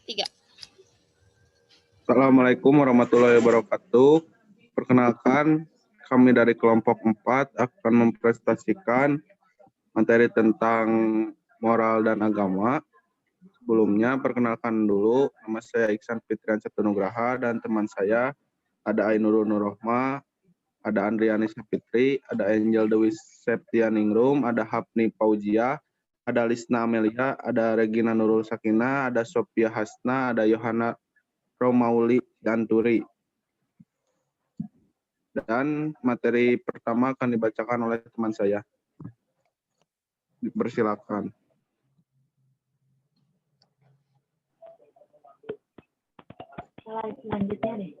3. Assalamualaikum warahmatullahi wabarakatuh. Perkenalkan, kami dari kelompok 4 akan mempresentasikan materi tentang moral dan agama. Sebelumnya, perkenalkan dulu, nama saya Iksan Fitriansyah Nugraha dan teman saya ada Ainurul Nurrohma, ada Andriani Sapitri, ada Angel Dewi Septianingrum, ada Hapni Paujia, ada Lisna Amelia, ada Regina Nurul Sakina, ada Sophia Hasna, ada Yohana Romauli Danturi. Dan materi pertama akan dibacakan oleh teman saya. Persilakan. Slide selanjutnya deh.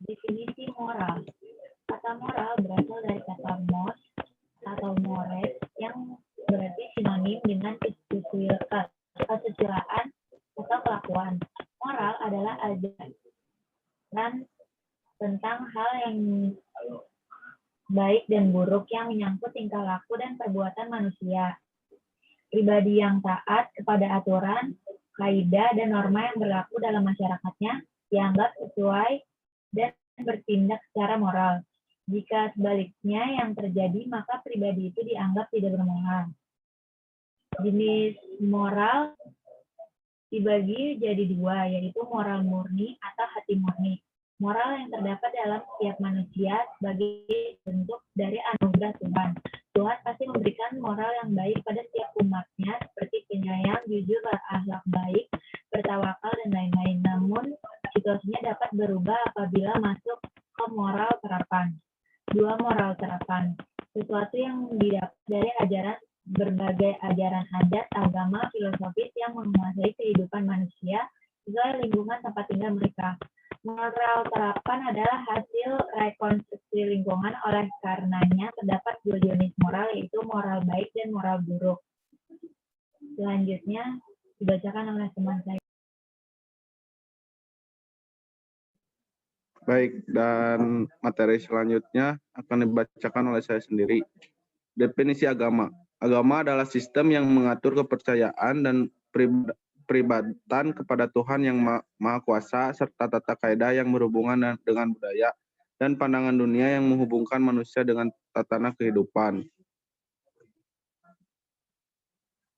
Definisi moral. Kata moral berasal dari kata mos atau mores yang berarti sinonim dengan kesusilaan atau kelakuan. Moral adalah ajaran tentang hal yang baik dan buruk yang menyangkut tingkah laku dan perbuatan manusia. Pribadi yang taat kepada aturan, kaidah, dan norma yang berlaku dalam masyarakatnya dianggap sesuai dan bertindak secara moral. Jika sebaliknya yang terjadi, maka pribadi itu dianggap tidak bermoral. Jenis moral dibagi jadi dua, yaitu moral murni atau hati murni. Moral yang terdapat dalam setiap manusia sebagai bentuk dari anugerah Tuhan. Tuhan pasti memberikan moral yang baik pada setiap umatnya, seperti penyayang, jujur, berakhlak baik, bertawakal, dan lain-lain. Namun, situasinya dapat berubah apabila masuk ke moral terapan. 2. Moral terapan. Sesuatu yang didapat dari berbagai ajaran adat, agama, filosofis yang menguasai kehidupan manusia sesuai lingkungan tempat tinggal mereka. Moral terapan adalah hasil rekonstruksi lingkungan, oleh karenanya terdapat dua jenis moral, yaitu moral baik dan moral buruk. Selanjutnya dibacakan oleh teman saya. Baik, dan materi selanjutnya akan dibacakan oleh saya sendiri. Definisi agama. Agama adalah sistem yang mengatur kepercayaan dan peribadatan kepada Tuhan yang Maha Kuasa, serta tata kaidah yang berhubungan dengan budaya dan pandangan dunia yang menghubungkan manusia dengan tatanan kehidupan.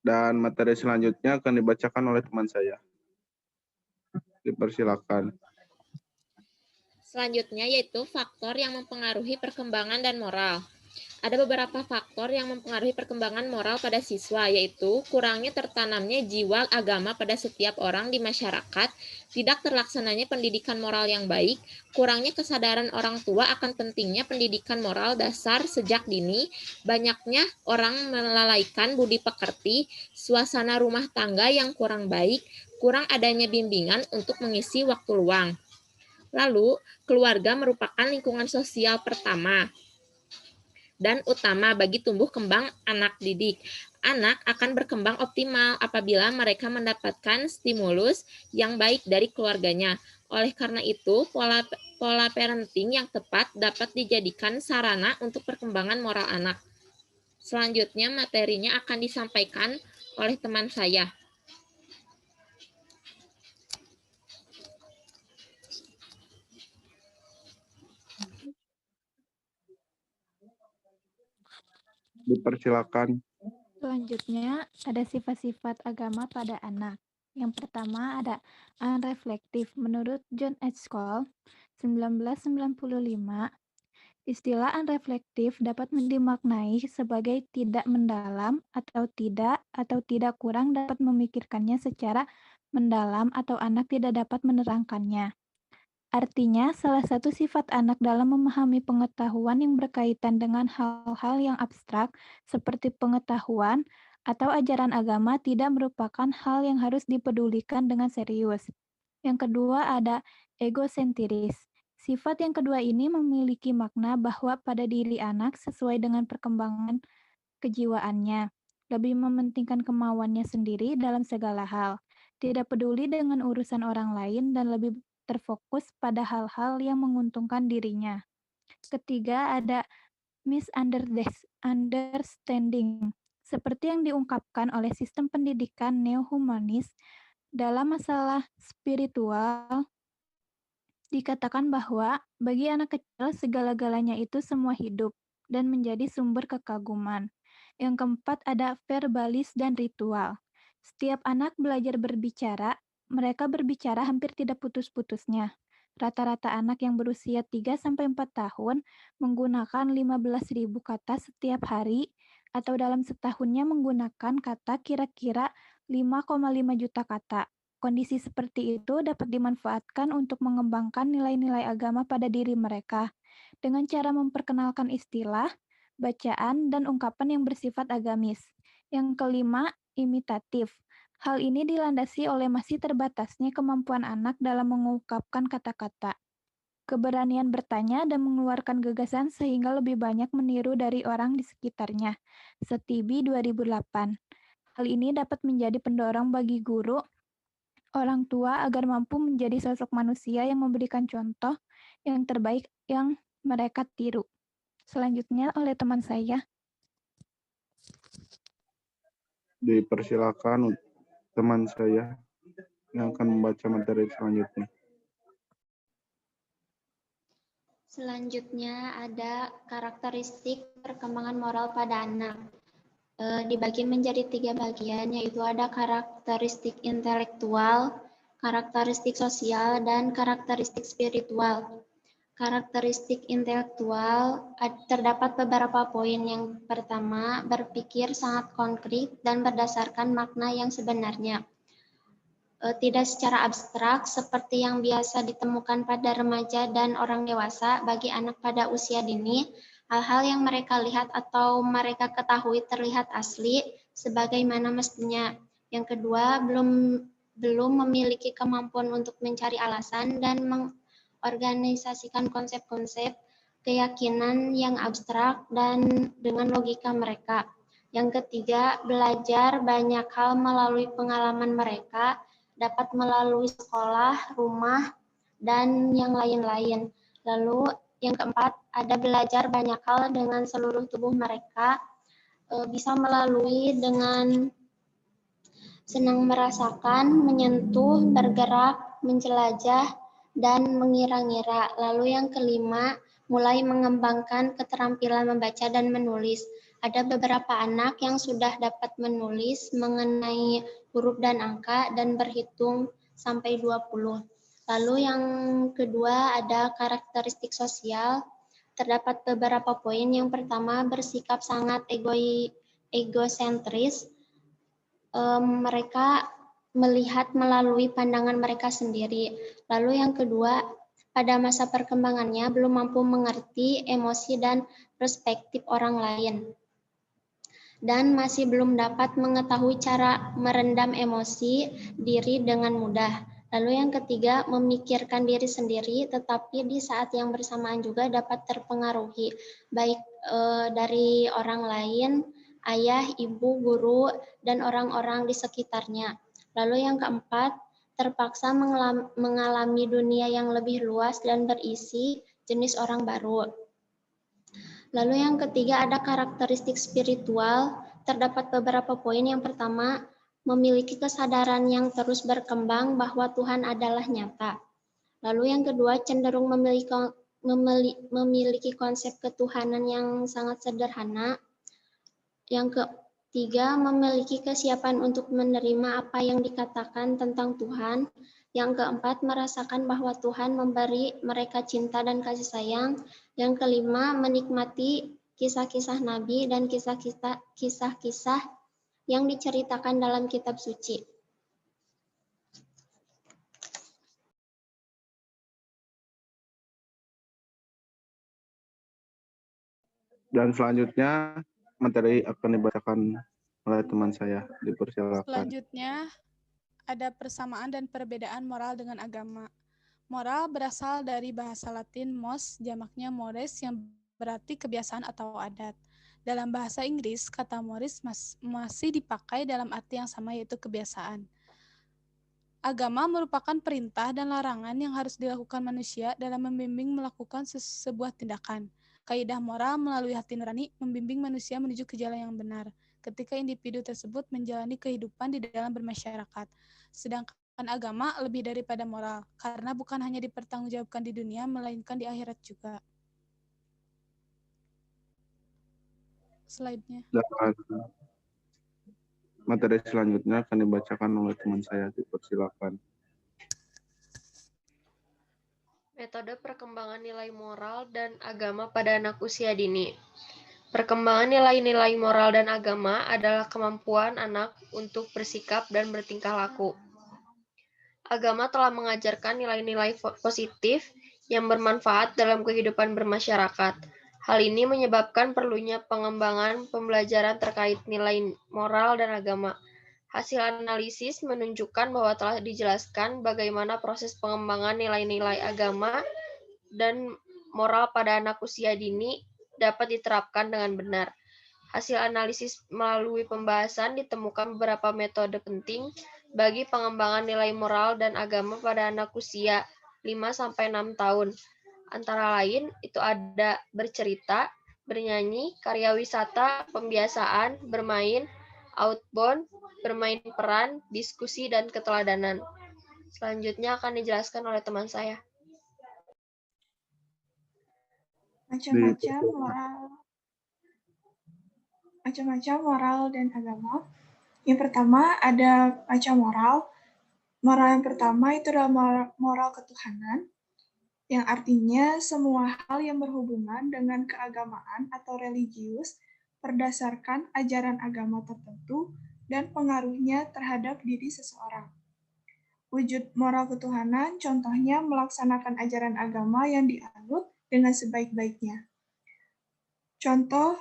Dan materi selanjutnya akan dibacakan oleh teman saya. Dipersilakan. Selanjutnya yaitu faktor yang mempengaruhi perkembangan dan moral. Ada beberapa faktor yang mempengaruhi perkembangan moral pada siswa, yaitu kurangnya tertanamnya jiwa agama pada setiap orang di masyarakat, tidak terlaksananya pendidikan moral yang baik, kurangnya kesadaran orang tua akan pentingnya pendidikan moral dasar sejak dini, banyaknya orang melalaikan budi pekerti, suasana rumah tangga yang kurang baik, kurang adanya bimbingan untuk mengisi waktu luang. Lalu, keluarga merupakan lingkungan sosial pertama dan utama bagi tumbuh kembang anak didik. Anak akan berkembang optimal apabila mereka mendapatkan stimulus yang baik dari keluarganya. Oleh karena itu, pola parenting yang tepat dapat dijadikan sarana untuk perkembangan moral anak. Selanjutnya, materinya akan disampaikan oleh teman saya. Dipersilakan. Selanjutnya, ada sifat-sifat agama pada anak. Yang pertama ada unreflektif. Menurut John H. Cole, 1995, istilah unreflektif dapat dimaknai sebagai tidak mendalam atau tidak kurang dapat memikirkannya secara mendalam atau anak tidak dapat menerangkannya. Artinya, salah satu sifat anak dalam memahami pengetahuan yang berkaitan dengan hal-hal yang abstrak, seperti pengetahuan atau ajaran agama, tidak merupakan hal yang harus dipedulikan dengan serius. Yang kedua ada egosentris. Sifat yang kedua ini memiliki makna bahwa pada diri anak sesuai dengan perkembangan kejiwaannya, lebih mementingkan kemauannya sendiri dalam segala hal, tidak peduli dengan urusan orang lain, dan lebih terfokus pada hal-hal yang menguntungkan dirinya. Ketiga ada misunderstanding, seperti yang diungkapkan oleh sistem pendidikan neo-humanis dalam masalah spiritual. Dikatakan bahwa bagi anak kecil segala-galanya itu semua hidup dan menjadi sumber kekaguman. Yang keempat ada verbalis dan ritual. Setiap anak belajar berbicara, mereka berbicara hampir tidak putus-putusnya. Rata-rata anak yang berusia 3-4 tahun menggunakan 15.000 kata setiap hari atau dalam setahunnya menggunakan kata kira-kira 5,5 juta kata. Kondisi seperti itu dapat dimanfaatkan untuk mengembangkan nilai-nilai agama pada diri mereka dengan cara memperkenalkan istilah, bacaan, dan ungkapan yang bersifat agamis. Yang kelima, imitatif. Hal ini dilandasi oleh masih terbatasnya kemampuan anak dalam mengungkapkan kata-kata, keberanian bertanya, dan mengeluarkan gagasan sehingga lebih banyak meniru dari orang di sekitarnya. Setibi 2008. Hal ini dapat menjadi pendorong bagi guru, orang tua agar mampu menjadi sosok manusia yang memberikan contoh yang terbaik yang mereka tiru. Selanjutnya oleh teman saya. Dipersilakan teman saya yang akan membaca materi selanjutnya. Selanjutnya ada karakteristik perkembangan moral pada anak. Dibagi menjadi 3 bagian, yaitu ada karakteristik intelektual, karakteristik sosial, dan karakteristik spiritual. Karakteristik intelektual terdapat beberapa poin. Yang pertama, berpikir sangat konkret dan berdasarkan makna yang sebenarnya. Tidak secara abstrak seperti yang biasa ditemukan pada remaja dan orang dewasa. Bagi anak pada usia dini, hal-hal yang mereka lihat atau mereka ketahui terlihat asli sebagaimana mestinya. Yang kedua, belum memiliki kemampuan untuk mencari alasan dan mengorganisasikan konsep-konsep keyakinan yang abstrak dan dengan logika mereka. Yang ketiga, belajar banyak hal melalui pengalaman mereka, dapat melalui sekolah, rumah, dan yang lain-lain. Lalu yang keempat, ada belajar banyak hal dengan seluruh tubuh mereka, bisa melalui dengan senang merasakan, menyentuh, bergerak, menjelajah, dan mengira-ngira. Lalu yang kelima, mulai mengembangkan keterampilan membaca dan menulis. Ada beberapa anak yang sudah dapat menulis mengenai huruf dan angka dan berhitung sampai 20. Lalu yang kedua ada karakteristik sosial. Terdapat beberapa poin. Yang pertama, bersikap sangat egosentris. Mereka melihat melalui pandangan mereka sendiri. Lalu yang kedua, pada masa perkembangannya belum mampu mengerti emosi dan perspektif orang lain, dan masih belum dapat mengetahui cara merendam emosi diri dengan mudah. Lalu yang ketiga, memikirkan diri sendiri, tetapi di saat yang bersamaan juga dapat terpengaruhi, baik dari orang lain, ayah, ibu, guru, dan orang-orang di sekitarnya. Lalu yang keempat, terpaksa mengalami dunia yang lebih luas dan berisi jenis orang baru. Lalu yang ketiga ada karakteristik spiritual. Terdapat beberapa poin. Yang pertama, memiliki kesadaran yang terus berkembang bahwa Tuhan adalah nyata. Lalu yang kedua, cenderung memiliki konsep ketuhanan yang sangat sederhana. Yang ketiga, memiliki kesiapan untuk menerima apa yang dikatakan tentang Tuhan. Yang keempat, merasakan bahwa Tuhan memberi mereka cinta dan kasih sayang. Yang kelima, menikmati kisah-kisah Nabi dan kisah-kisah yang diceritakan dalam kitab suci. Dan selanjutnya materi akan dibacakan oleh teman saya. Dipersilakan. Selanjutnya ada persamaan dan perbedaan moral dengan agama. Moral berasal dari bahasa Latin mos, jamaknya mores, yang berarti kebiasaan atau adat. Dalam bahasa Inggris, kata moris masih dipakai dalam arti yang sama, yaitu kebiasaan. Agama merupakan perintah dan larangan yang harus dilakukan manusia dalam membimbing melakukan sebuah tindakan. Kaidah moral melalui hati nurani membimbing manusia menuju ke jalan yang benar ketika individu tersebut menjalani kehidupan di dalam bermasyarakat. Sedangkan agama lebih daripada moral, karena bukan hanya dipertanggungjawabkan di dunia, melainkan di akhirat juga. Slide-nya. Dan materi selanjutnya akan dibacakan oleh teman saya. Dipersilakan. Metode perkembangan nilai moral dan agama pada anak usia dini. Perkembangan nilai-nilai moral dan agama adalah kemampuan anak untuk bersikap dan bertingkah laku. Agama telah mengajarkan nilai-nilai positif yang bermanfaat dalam kehidupan bermasyarakat. Hal ini menyebabkan perlunya pengembangan pembelajaran terkait nilai moral dan agama. Hasil analisis menunjukkan bahwa telah dijelaskan bagaimana proses pengembangan nilai-nilai agama dan moral pada anak usia dini dapat diterapkan dengan benar. Hasil analisis melalui pembahasan ditemukan beberapa metode penting bagi pengembangan nilai moral dan agama pada anak usia 5-6 tahun. Antara lain, itu ada bercerita, bernyanyi, karya wisata, pembiasaan, bermain, outbound, bermain peran, diskusi, dan keteladanan. Selanjutnya akan dijelaskan oleh teman saya. Macam-macam moral dan agama. Yang pertama ada macam moral. Moral yang pertama itu adalah moral ketuhanan, yang artinya semua hal yang berhubungan dengan keagamaan atau religius berdasarkan ajaran agama tertentu dan pengaruhnya terhadap diri seseorang. Wujud moral ketuhanan contohnya melaksanakan ajaran agama yang dianut dengan sebaik-baiknya. Contoh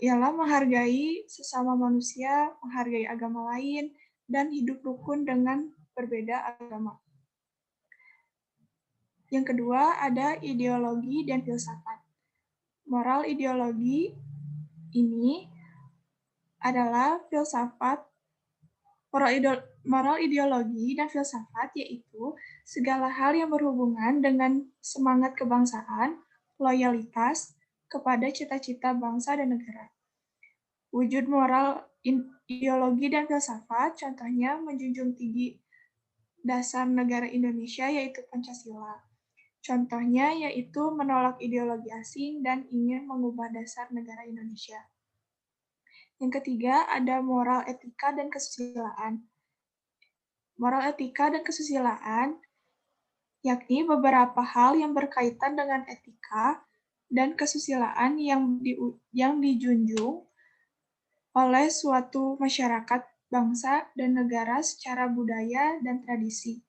ialah menghargai sesama manusia, menghargai agama lain, dan hidup rukun dengan berbeda agama. Yang kedua ada ideologi dan filsafat. Moral ideologi ini adalah filsafat. Moral ideologi dan filsafat yaitu segala hal yang berhubungan dengan semangat kebangsaan, loyalitas kepada cita-cita bangsa dan negara. Wujud moral ideologi dan filsafat contohnya menjunjung tinggi dasar negara Indonesia yaitu Pancasila. Contohnya yaitu menolak ideologi asing dan ingin mengubah dasar negara Indonesia. Yang ketiga ada moral etika dan kesusilaan. Moral etika dan kesusilaan yakni beberapa hal yang berkaitan dengan etika dan kesusilaan yang dijunjung oleh suatu masyarakat, bangsa, dan negara secara budaya dan tradisi.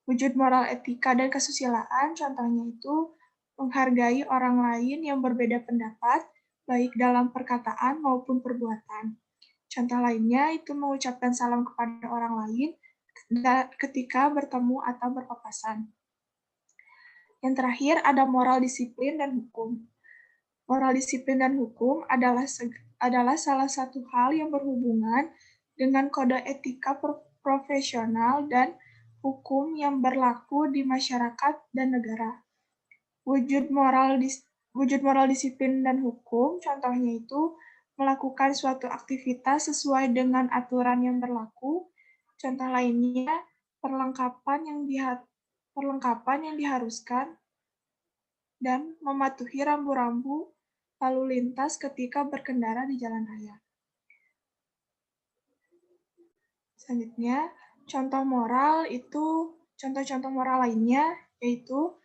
Wujud moral etika dan kesusilaan contohnya itu menghargai orang lain yang berbeda pendapat, baik dalam perkataan maupun perbuatan. Contoh lainnya itu mengucapkan salam kepada orang lain ketika bertemu atau berpapasan. Yang terakhir ada moral disiplin dan hukum. Moral disiplin dan hukum adalah salah satu hal yang berhubungan dengan kode etika profesional dan hukum yang berlaku di masyarakat dan negara. Wujud moral disiplin dan hukum contohnya itu melakukan suatu aktivitas sesuai dengan aturan yang berlaku. Contoh lainnya perlengkapan yang diharuskan dan mematuhi rambu-rambu lalu lintas ketika berkendara di jalan raya. Selanjutnya, contoh moral lainnya yaitu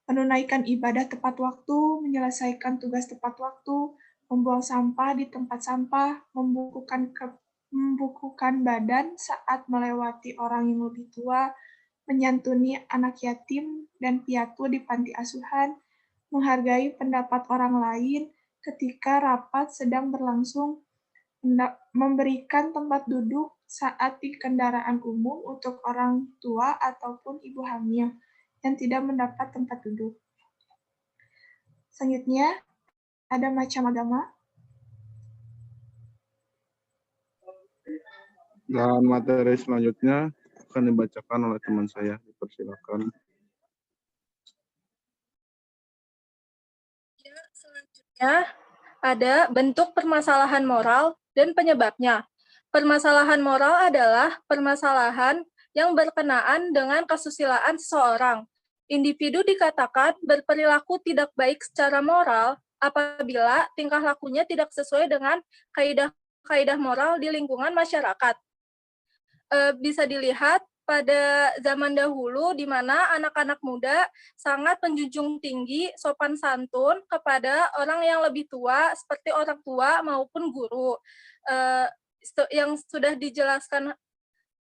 menunaikan ibadah tepat waktu, menyelesaikan tugas tepat waktu, membuang sampah di tempat sampah, membukukan badan saat melewati orang yang lebih tua, menyantuni anak yatim dan piatu di panti asuhan, menghargai pendapat orang lain ketika rapat sedang berlangsung, memberikan tempat duduk saat di kendaraan umum untuk orang tua ataupun ibu hamil yang tidak mendapat tempat duduk. Selanjutnya, ada macam agama. Dan materi selanjutnya akan dibacakan oleh teman saya. Dipersilakan. Selanjutnya, ada bentuk permasalahan moral dan penyebabnya. Permasalahan moral adalah permasalahan yang berkenaan dengan kesusilaan seseorang. Individu dikatakan berperilaku tidak baik secara moral apabila tingkah lakunya tidak sesuai dengan kaidah moral di lingkungan masyarakat. Bisa dilihat pada zaman dahulu di mana anak-anak muda sangat menjunjung tinggi sopan santun kepada orang yang lebih tua seperti orang tua maupun guru. Yang sudah dijelaskan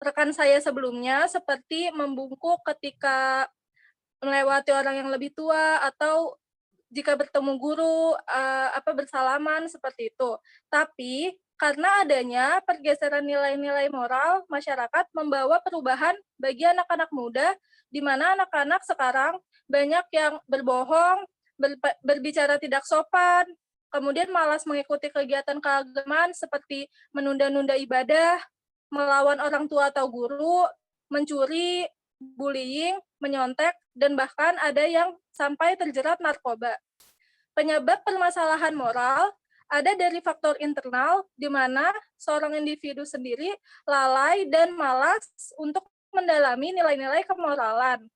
rekan saya sebelumnya seperti membungkuk ketika melewati orang yang lebih tua atau jika bertemu guru bersalaman seperti itu. Tapi karena adanya pergeseran nilai-nilai moral, masyarakat membawa perubahan bagi anak-anak muda, di mana anak-anak sekarang banyak yang berbohong, berbicara tidak sopan, kemudian malas mengikuti kegiatan keagamaan seperti menunda-nunda ibadah, melawan orang tua atau guru, mencuri, bullying, menyontek, dan bahkan ada yang sampai terjerat narkoba. Penyebab permasalahan moral ada dari faktor internal, di mana seorang individu sendiri lalai dan malas untuk mendalami nilai-nilai kemoralan.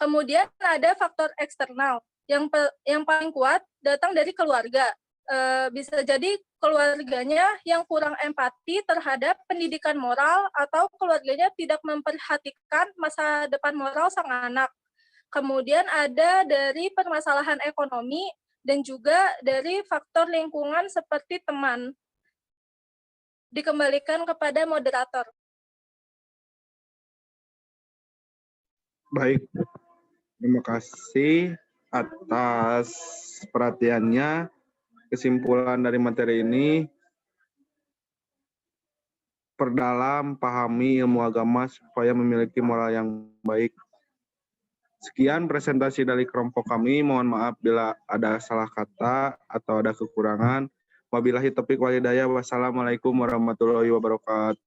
Kemudian ada faktor eksternal, yang paling kuat datang dari keluarga. Bisa jadi keluarganya yang kurang empati terhadap pendidikan moral atau keluarganya tidak memperhatikan masa depan moral sang anak. Kemudian ada dari permasalahan ekonomi dan juga dari faktor lingkungan seperti teman. Dikembalikan kepada moderator. Baik, terima kasih atas perhatiannya. Kesimpulan dari materi ini, perdalam, pahami ilmu agama supaya memiliki moral yang baik. Sekian presentasi dari kelompok kami. Mohon maaf bila ada salah kata atau ada kekurangan. Wabillahi taufiq wal hidayah. Wassalamualaikum warahmatullahi wabarakatuh.